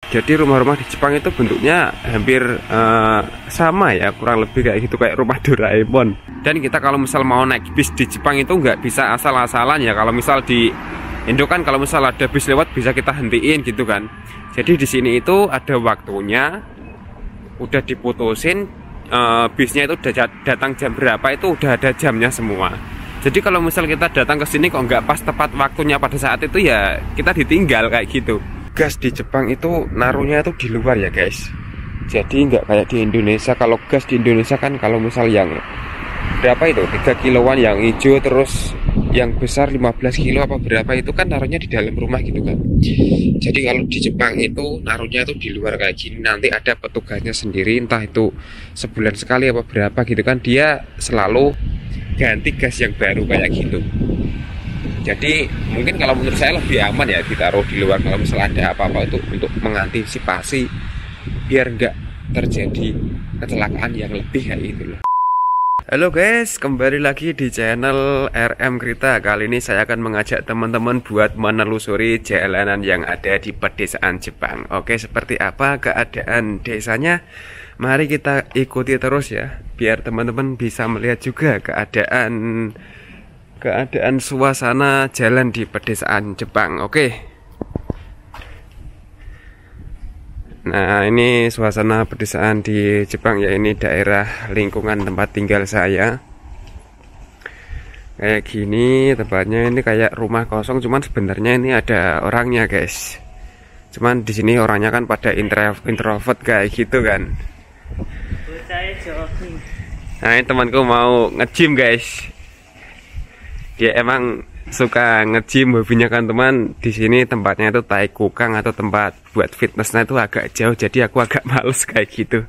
Jadi rumah-rumah di Jepang itu bentuknya hampir sama ya, kurang lebih kayak gitu, kayak rumah Doraemon. Dan kita kalau misal mau naik bis di Jepang itu nggak bisa asal-asalan ya. Kalau misal di Indo kan kalau misal ada bis lewat bisa kita hentiin gitu kan. Jadi di sini itu ada waktunya, udah diputusin bisnya itu udah datang jam berapa, itu udah ada jamnya semua. Jadi kalau misal kita datang ke sini kok nggak pas tepat waktunya pada saat itu ya kita ditinggal kayak gitu. Gas di Jepang itu naruhnya itu di luar ya guys. Jadi nggak kayak di Indonesia. Kalau gas di Indonesia kan kalau misal yang berapa itu 3 kiloan yang hijau, terus yang besar 15 kilo apa berapa itu kan naruhnya di dalam rumah gitu kan. Jadi kalau di Jepang itu naruhnya itu di luar kayak gini. Nanti ada petugasnya sendiri, entah itu sebulan sekali apa berapa gitu kan, dia selalu ganti gas yang baru kayak gitu. Jadi mungkin kalau menurut saya lebih aman ya ditaruh di luar kalau misalnya ada apa-apa, itu untuk mengantisipasi biar nggak terjadi kecelakaan yang lebih kayak gitu loh. Halo guys, kembali lagi di channel RM Krita. Kali ini saya akan mengajak teman-teman buat menelusuri jalanan yang ada di pedesaan Jepang. Oke, seperti apa keadaan desanya? Mari kita ikuti terus ya, biar teman-teman bisa melihat juga keadaan suasana jalan di pedesaan Jepang. Oke. Nah, ini suasana pedesaan di Jepang ya. Ini daerah lingkungan tempat tinggal saya. Kayak gini tempatnya, ini kayak rumah kosong, cuman sebenarnya ini ada orangnya, guys. Cuman di sini orangnya kan pada introvert kayak gitu kan. Nah, ini temanku mau nge-gym, guys. Dia emang suka nge-gym, hobinya kan teman. Di sini tempatnya itu Taikukang atau tempat buat fitnessnya itu agak jauh, jadi aku agak males kayak gitu.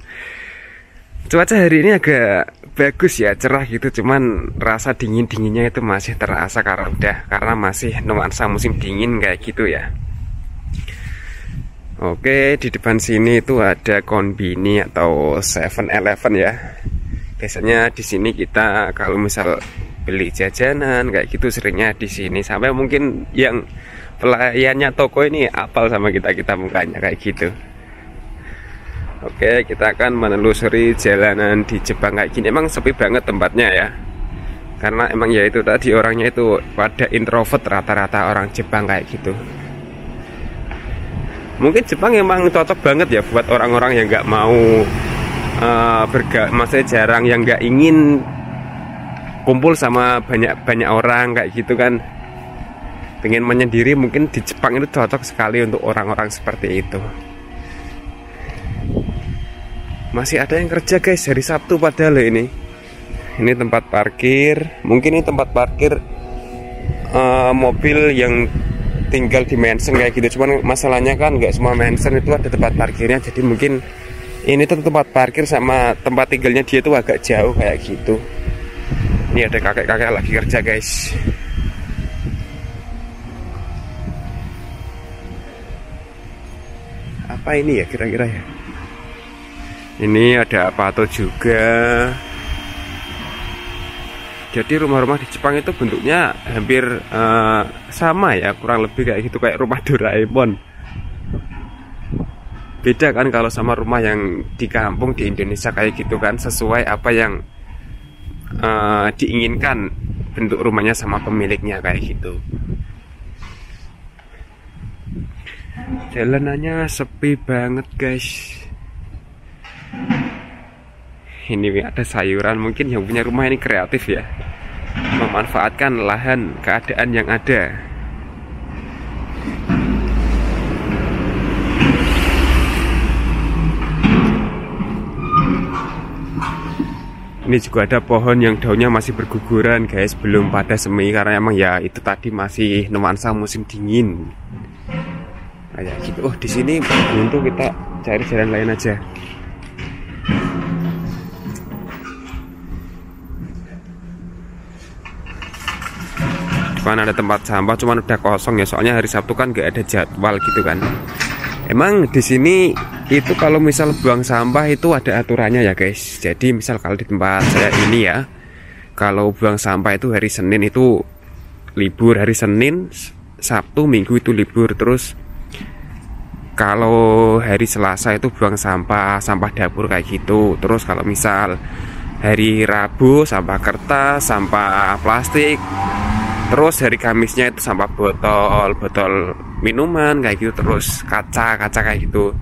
Cuaca hari ini agak bagus ya, cerah gitu, cuman rasa dingin-dinginnya itu masih terasa karena masih nuansa musim dingin kayak gitu ya. Oke, di depan sini itu ada Konbini atau 7-Eleven ya. Biasanya di sini kita kalau misal beli jajanan kayak gitu seringnya di sini, sampai mungkin yang pelayannya toko ini apal sama kita mukanya kayak gitu. Oke, kita akan menelusuri jalanan di Jepang kayak gini. Emang sepi banget tempatnya ya, karena emang ya itu tadi orangnya itu pada introvert, rata-rata orang Jepang kayak gitu. Mungkin Jepang emang cocok banget ya buat orang-orang yang nggak mau maksudnya jarang, yang nggak ingin kumpul sama banyak orang kayak gitu kan, pengen menyendiri. Mungkin di Jepang itu cocok sekali untuk orang-orang seperti itu. Masih ada yang kerja guys, hari Sabtu padahal ini tempat parkir. Mungkin ini tempat parkir mobil yang tinggal di mansion kayak gitu. Cuman masalahnya kan nggak semua mansion itu ada tempat parkirnya. Jadi mungkin ini tuh tempat parkir sama tempat tinggalnya dia tuh agak jauh kayak gitu. Ini ada kakek-kakek lagi kerja guys. Apa ini ya kira-kira ya? Ini ada apa tuh juga. Jadi rumah-rumah di Jepang itu bentuknya hampir sama ya, kurang lebih kayak gitu, kayak rumah Doraemon. Beda kan kalau sama rumah yang di kampung di Indonesia kayak gitu kan, sesuai apa yang diinginkan bentuk rumahnya sama pemiliknya kayak gitu. Jalanannya sepi banget guys. Ini ada sayuran, mungkin yang punya rumah ini kreatif ya, memanfaatkan lahan keadaan yang ada. Ini juga ada pohon yang daunnya masih berguguran guys, belum pada semi, karena emang ya itu tadi masih nuansa musim dingin kayak gitu. Oh, di sini buntu, kita cari jalan lain aja. Depan ada tempat sampah, cuman udah kosong ya, soalnya hari Sabtu kan gak ada jadwal gitu kan. Emang di sini itu kalau misal buang sampah itu ada aturannya ya guys. Jadi misal kalau di tempat saya ini ya, kalau buang sampah itu hari Senin itu libur, hari Senin, Sabtu, Minggu itu libur. Terus Kalau hari Selasa itu buang sampah dapur kayak gitu. Terus kalau misal hari Rabu sampah kertas, sampah plastik. Terus hari Kamisnya itu sampah botol minuman kayak gitu. Terus kaca kayak gitu.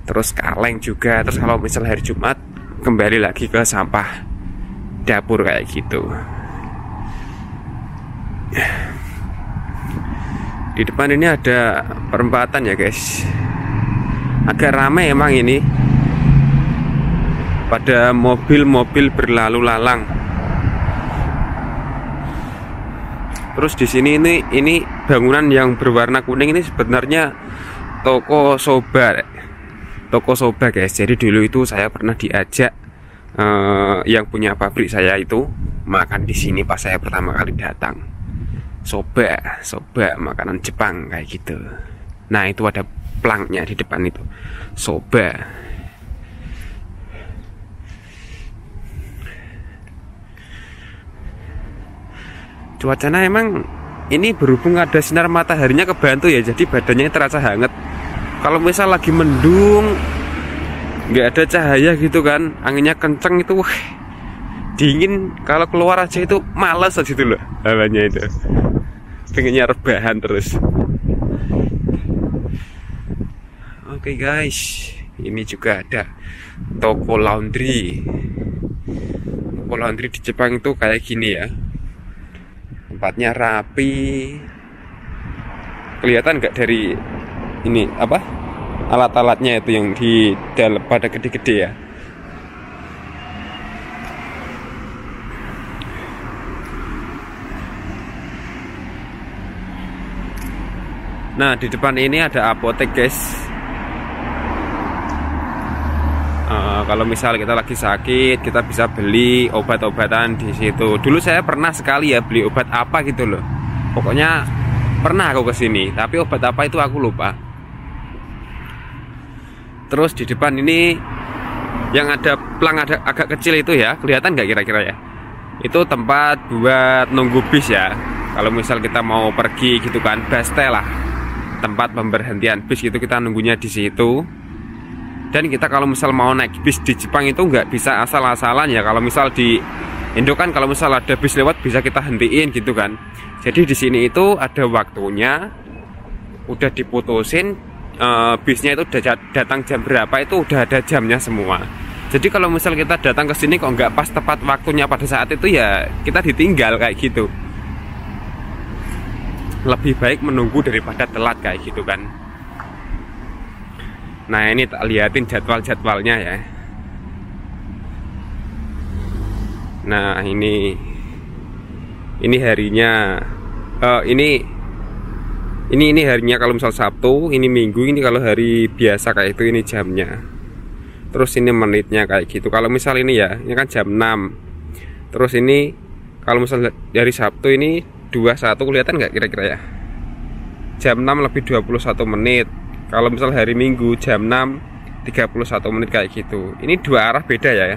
Terus kaleng juga. Terus kalau misal hari Jumat kembali lagi ke sampah dapur kayak gitu. Di depan ini ada perempatan ya guys. Agak ramai emang ini. Pada mobil-mobil berlalu lalang. Terus di sini ini bangunan yang berwarna kuning ini sebenarnya toko soba. Toko soba guys. Jadi dulu itu saya pernah diajak yang punya pabrik saya itu makan di sini pas saya pertama kali datang. Soba makanan Jepang kayak gitu. Nah itu ada plangnya di depan itu, soba. Cuacanya emang ini berhubung ada sinar mataharinya kebantu ya, jadi badannya terasa hangat. Kalau misal lagi mendung, nggak ada cahaya gitu kan, anginnya kenceng itu, dingin. Kalau keluar aja itu males aja gitu loh hawanya itu. Pengennya rebahan terus. Oke guys, ini juga ada toko laundry. Toko laundry di Jepang itu kayak gini ya. Tempatnya rapi. Kelihatan nggak dari ini apa? Alat-alatnya itu yang di dalam pada gede-gede ya. Nah di depan ini ada apotek guys. Kalau misal kita lagi sakit, kita bisa beli obat-obatan di situ. Dulu saya pernah sekali ya beli obat apa gitu loh. Pokoknya pernah aku kesini, tapi obat apa itu aku lupa. Terus di depan ini yang ada plang ada agak kecil itu ya, kelihatan nggak kira-kira ya? Itu tempat buat nunggu bis ya. Kalau misal kita mau pergi gitu kan, baste lah. Tempat pemberhentian bis gitu, kita nunggunya di situ. Dan kita kalau misal mau naik bis di Jepang itu nggak bisa asal-asalan ya. Kalau misal di Indo kan kalau misal ada bis lewat bisa kita hentiin gitu kan. Jadi di sini itu ada waktunya, udah diputusin bisnya itu udah datang jam berapa, itu udah ada jamnya semua. Jadi kalau misal kita datang ke sini kok nggak pas tepat waktunya pada saat itu ya kita ditinggal kayak gitu. Lebih baik menunggu daripada telat kayak gitu kan. Nah ini tak liatin jadwal-jadwalnya ya. Nah ini harinya. Ini harinya kalau misal Sabtu, ini Minggu, ini kalau hari biasa kayak itu ini jamnya. Terus ini menitnya kayak gitu. Kalau misal ini ya, ini kan jam 6. Terus ini kalau misal dari Sabtu ini 21, kelihatan nggak kira-kira ya? Jam 6 lebih 21 menit. Kalau misal hari Minggu jam 6 31 menit kayak gitu. Ini dua arah beda ya.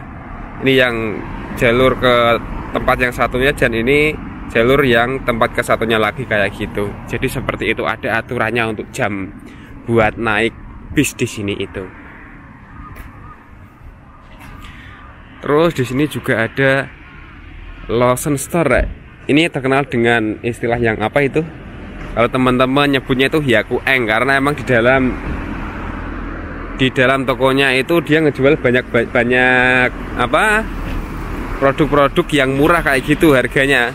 Ini yang jalur ke tempat yang satunya, dan ini jalur yang tempat ke satunya lagi kayak gitu. Jadi seperti itu, ada aturannya untuk jam buat naik bis di sini itu. Terus di sini juga ada Lawson Store. Ini terkenal dengan istilah yang apa itu? Kalau teman-teman nyebutnya itu Hyakueng, karena emang di dalam tokonya itu dia ngejual banyak apa? Produk-produk yang murah kayak gitu harganya.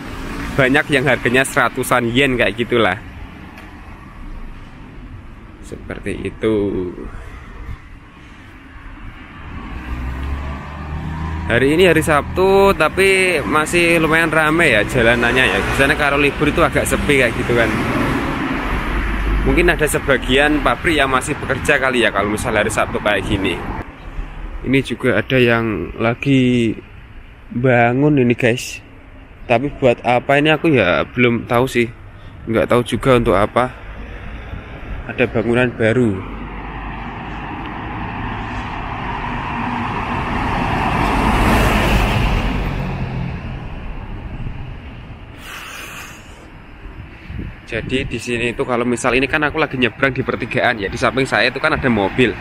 Banyak yang harganya 100-an yen kayak gitulah. Seperti itu. Hari ini hari Sabtu, tapi masih lumayan ramai ya jalanannya ya. Biasanya kalau libur itu agak sepi kayak gitu kan. Mungkin ada sebagian pabrik yang masih bekerja kali ya kalau misalnya hari Sabtu kayak gini. Ini juga ada yang lagi bangun ini guys. Tapi buat apa ini aku ya belum tahu sih. Nggak tahu juga untuk apa. Ada bangunan baru. Jadi di sini itu kalau misal ini kan aku lagi nyebrang di pertigaan ya, di samping saya itu kan ada mobil.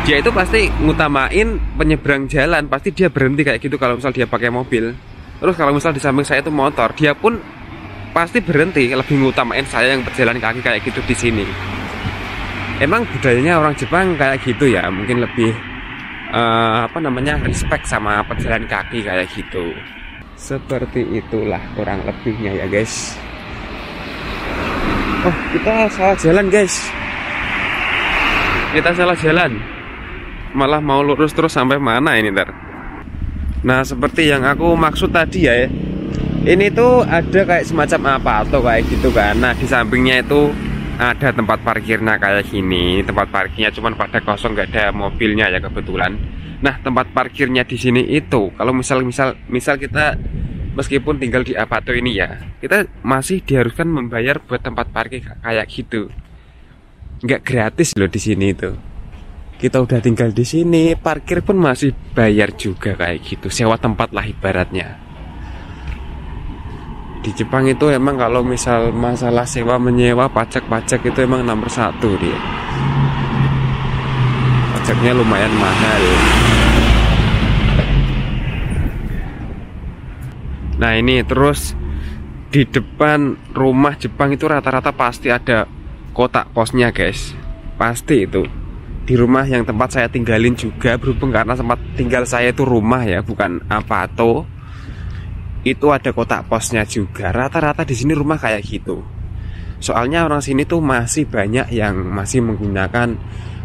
Dia itu pasti ngutamain penyeberang jalan, pasti dia berhenti kayak gitu kalau misal dia pakai mobil. Terus kalau misal di samping saya itu motor, dia pun pasti berhenti, lebih ngutamain saya yang berjalan kaki kayak gitu di sini. Emang budayanya orang Jepang kayak gitu ya, mungkin lebih respect sama pejalan kaki kayak gitu. Seperti itulah kurang lebihnya ya guys. Oh, kita salah jalan guys. Kita salah jalan. Malah mau lurus terus sampai mana ini ntar. Nah, seperti yang aku maksud tadi ya. Ini tuh ada kayak semacam apa atau kayak gitu kan. Nah, di sampingnya itu ada tempat parkirnya kayak gini. Tempat parkirnya cuman pada kosong, nggak ada mobilnya ya kebetulan. Nah, tempat parkirnya di sini itu kalau misal kita meskipun tinggal di Apato ini ya, kita masih diharuskan membayar buat tempat parkir kayak gitu. Nggak gratis loh di sini itu. Kita udah tinggal di sini, parkir pun masih bayar juga kayak gitu. Sewa tempat lah ibaratnya. Di Jepang itu emang kalau misal masalah sewa menyewa pajak itu emang nomor 1 dia. Pajaknya lumayan mahal. Nah ini terus di depan rumah Jepang itu rata-rata pasti ada kotak posnya guys. Pasti itu. Di rumah yang tempat saya tinggalin juga, berhubung karena tempat tinggal saya itu rumah ya, bukan apato. Itu ada kotak posnya juga. Rata-rata di sini rumah kayak gitu. Soalnya orang sini tuh masih banyak yang masih menggunakan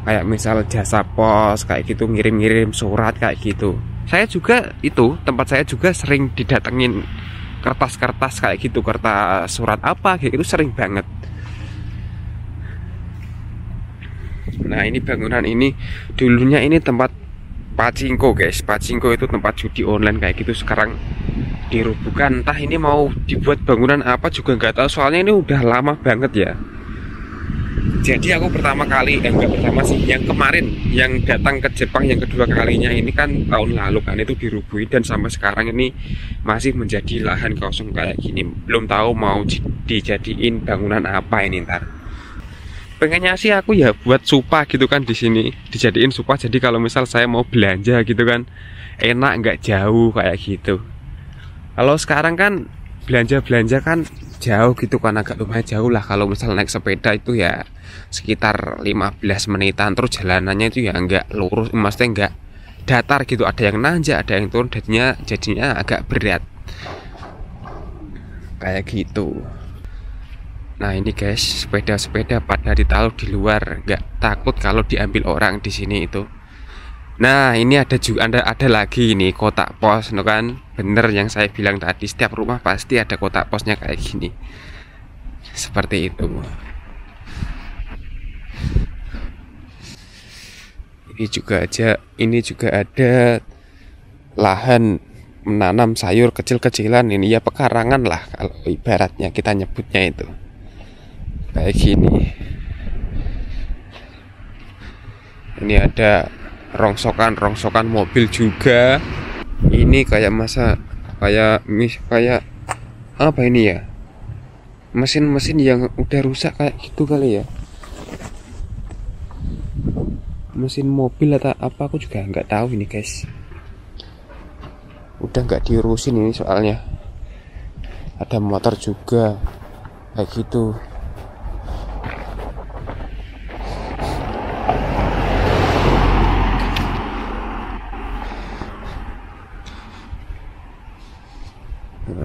kayak misal jasa pos kayak gitu, ngirim-ngirim surat kayak gitu. Saya juga itu, tempat saya juga sering didatengin kertas-kertas kayak gitu, kertas surat apa kayak gitu sering banget. Nah ini bangunan ini dulunya ini tempat pachinko guys. Pachinko itu tempat judi online kayak gitu, sekarang dirubuhkan. Entah ini mau dibuat bangunan apa juga nggak tahu, soalnya ini udah lama banget ya. Jadi aku pertama kali, enggak pertama sih, yang kemarin yang datang ke Jepang yang kedua kalinya ini kan tahun lalu kan, itu dirubuhi dan sampai sekarang ini masih menjadi lahan kosong kayak gini. Belum tahu mau dijadiin bangunan apa ini ntar. Pengennya sih aku ya buat supa gitu kan di sini, dijadiin supa. Jadi kalau misal saya mau belanja gitu kan enak, nggak jauh kayak gitu. Kalau sekarang kan belanja kan jauh gitu kan, agak lumayan jauh lah. Kalau misal naik sepeda itu ya sekitar 15 menitan. Terus jalanannya itu ya nggak lurus, maksudnya nggak datar gitu, ada yang nanjak, ada yang turun, jadinya agak berat kayak gitu. Nah ini guys, sepeda-sepeda pada ditaruh di luar, nggak takut kalau diambil orang di sini itu. Nah ini ada juga ada lagi ini kotak pos, no kan? Bener yang saya bilang tadi, setiap rumah pasti ada kotak posnya kayak gini. Seperti itu. Ini juga ada lahan menanam sayur kecil-kecilan, ini ya pekarangan lah kalau ibaratnya kita nyebutnya itu. Kayak gini. Ini ada rongsokan mobil juga. Ini kayak kayak apa ini ya? Mesin-mesin yang udah rusak kayak gitu kali ya. Mesin mobil atau apa aku juga nggak tahu ini guys. Udah nggak diurusin ini soalnya. Ada motor juga kayak gitu.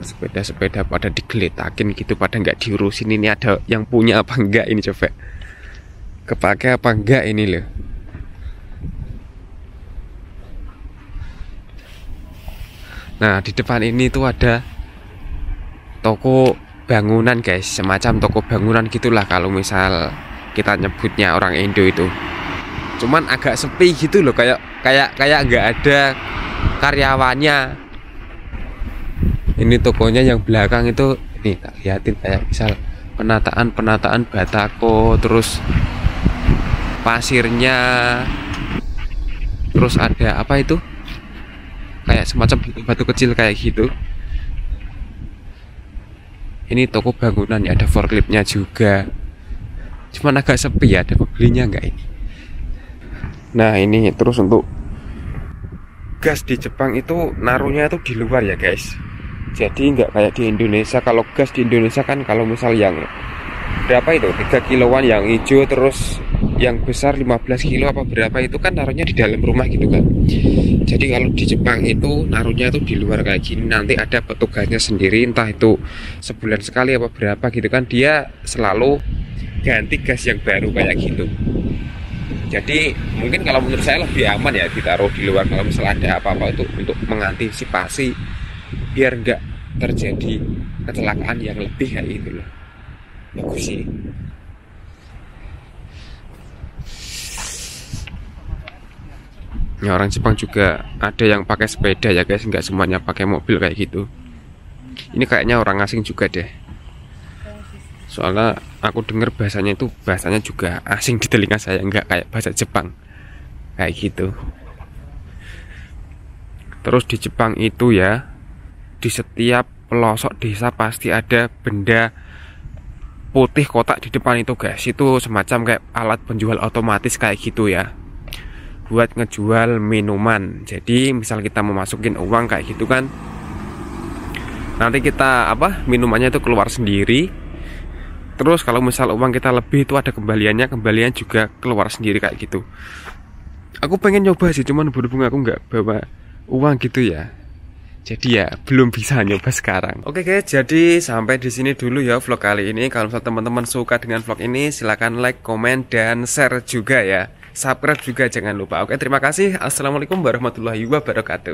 Sepeda-sepeda pada digeletakin gitu, pada nggak diurusin. Ini ada yang punya apa enggak ini, coba kepake apa enggak ini loh. Nah di depan ini tuh ada toko bangunan guys, semacam toko bangunan gitulah kalau misal kita nyebutnya orang Indo itu. Cuman agak sepi gitu loh, kayak nggak ada karyawannya. Ini tokonya yang belakang itu, nih tak liatin, kayak misal penataan batako, terus pasirnya, terus ada apa itu, kayak semacam batu kecil kayak gitu. Ini toko bangunan ya, ada forkliftnya juga. Cuman agak sepi ya, ada pembelinya nggak ini? Nah ini terus untuk gas di Jepang itu naruhnya itu di luar ya guys. Jadi nggak kayak di Indonesia. Kalau gas di Indonesia kan kalau misal yang berapa itu 3 kiloan yang hijau, terus yang besar 15 kilo apa berapa itu kan naruhnya di dalam rumah gitu kan. Jadi kalau di Jepang itu naruhnya itu di luar kayak gini. Nanti ada petugasnya sendiri, entah itu sebulan sekali apa berapa gitu kan, dia selalu ganti gas yang baru kayak gitu. Jadi mungkin kalau menurut saya lebih aman ya ditaruh di luar kalau misalnya ada apa-apa, itu untuk mengantisipasi biar nggak terjadi kecelakaan yang lebih kayak gitu loh. Bagus sih. Ya, orang Jepang juga ada yang pakai sepeda ya guys, nggak semuanya pakai mobil kayak gitu. Ini kayaknya orang asing juga deh. Soalnya aku dengar bahasanya itu bahasanya juga asing di telinga saya, nggak kayak bahasa Jepang kayak gitu. Terus di Jepang itu ya, di setiap pelosok desa pasti ada benda putih kotak di depan itu guys. Itu semacam kayak alat penjual otomatis kayak gitu ya, buat ngejual minuman. Jadi misal kita mau masukin uang kayak gitu kan, nanti kita minumannya itu keluar sendiri. Terus kalau misal uang kita lebih itu ada kembaliannya, kembalian juga keluar sendiri kayak gitu. Aku pengen nyoba sih, cuman berhubung aku nggak bawa uang gitu ya, jadi ya belum bisa nyoba sekarang. Oke guys, jadi sampai di sini dulu ya vlog kali ini. Kalau misal teman-teman suka dengan vlog ini, silahkan like, komen, dan share juga ya. Subscribe juga jangan lupa. Oke, terima kasih. Assalamualaikum warahmatullahi wabarakatuh.